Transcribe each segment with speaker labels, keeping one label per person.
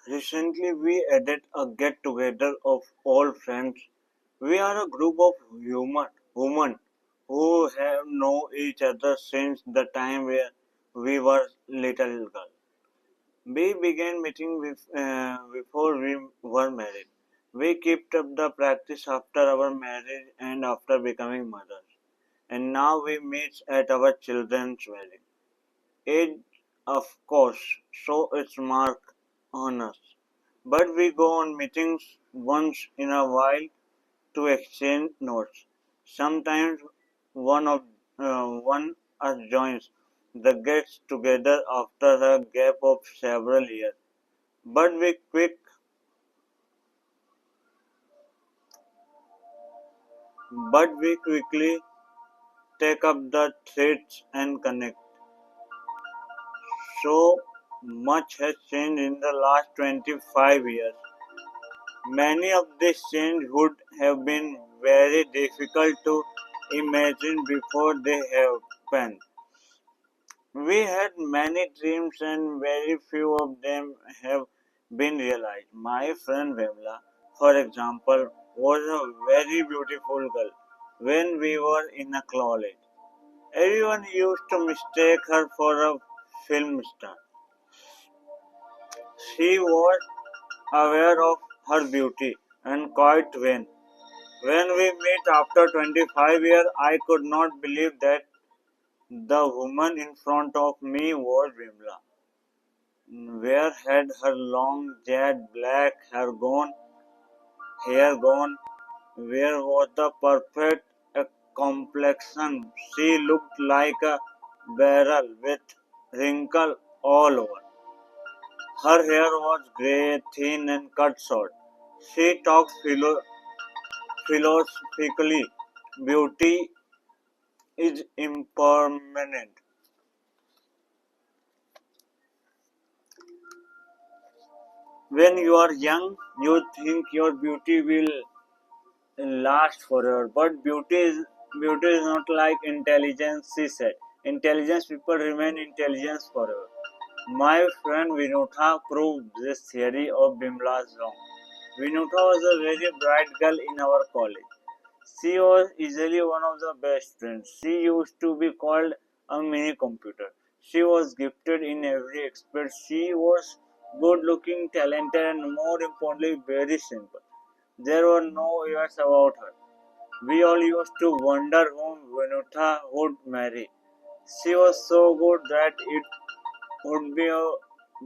Speaker 1: Recently, we added a get together of all friends. We are a group of women who have known each other since the time where we were little girls. We began meeting before we were married. We kept up the practice after our marriage and after becoming mothers. And now we meet at our children's wedding. Age, of course, so its mark on us. But we go on meetings once in a while to exchange notes. Sometimes one us joins the gets together after a gap of several years. But we quick but we quickly take up the threads and connect. So much has changed in the last 25 years. Many of these changes would have been very difficult to imagine before they happened. We had many dreams and very few of them have been realized. My friend Vemla, for example, was a very beautiful girl when we were in a college. Everyone used to mistake her for a film star. She was aware of her beauty and quite vain. When we met after 25 years, I could not believe that the woman in front of me was Vimla. Where had her long jet black hair gone? Where was the perfect complexion? She looked like a barrel with wrinkles all over. Her hair was grey, thin, and cut short. She talked philosophically. Beauty is impermanent. When you are young, you think your beauty will last forever. But beauty is not like intelligence, she said. Intelligence people remain intelligent forever. My friend Vinutha proved this theory of Bimla's wrong. Vinutha was a very bright girl in our college. She was easily one of the best friends. She used to be called a mini computer. She was gifted in every aspect. She was good looking, talented, and more importantly, very simple. There were no years about her. We all used to wonder whom Vinutha would marry. She was so good that it would be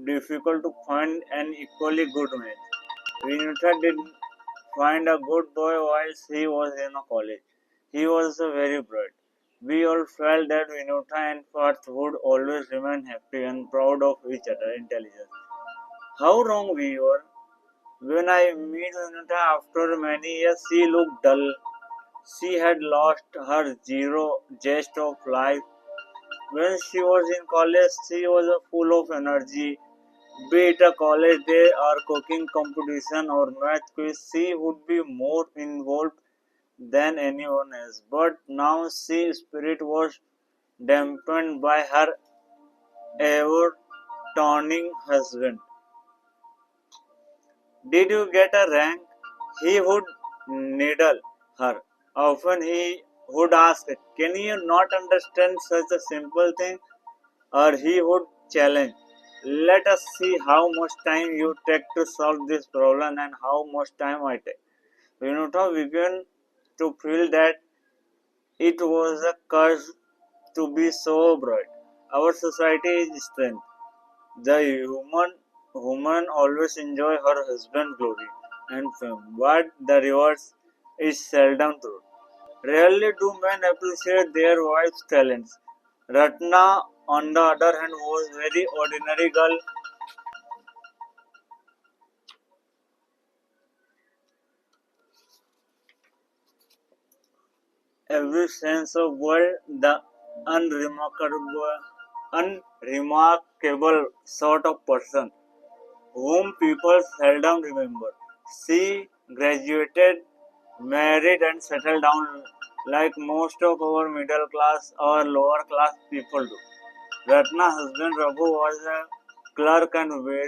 Speaker 1: difficult to find an equally good match. Vinutha did find a good boy while he was in a college. He was very bright. We all felt that Vinutha and Parth would always remain happy and proud of each other intelligence. How wrong we were. When I met Vinutha after many years, she looked dull. She had lost her zero zest of life. When she was in college, she was full of energy. Be it a college day or cooking competition or math quiz, she would be more involved than anyone else. But now she spirit was dampened by her ever turning husband. Did you get a rank? He would needle her. Often he would ask, can you not understand such a simple thing? Or he would challenge, let us see how much time you take to solve this problem and how much time I take. Vinutha began to feel that it was a curse to be so bright. Our society is strength. The woman always enjoy her husband's glory and fame, but the reverse is seldom true. Rarely do men appreciate their wife's talents. Ratna, on the other hand, was very ordinary girl. Every sense of world, the unremarkable, unremarkable sort of person whom people seldom remember. She graduated, married, and settled down like most of our middle class or lower class people do. Ratna's husband Raghu was a clerk and very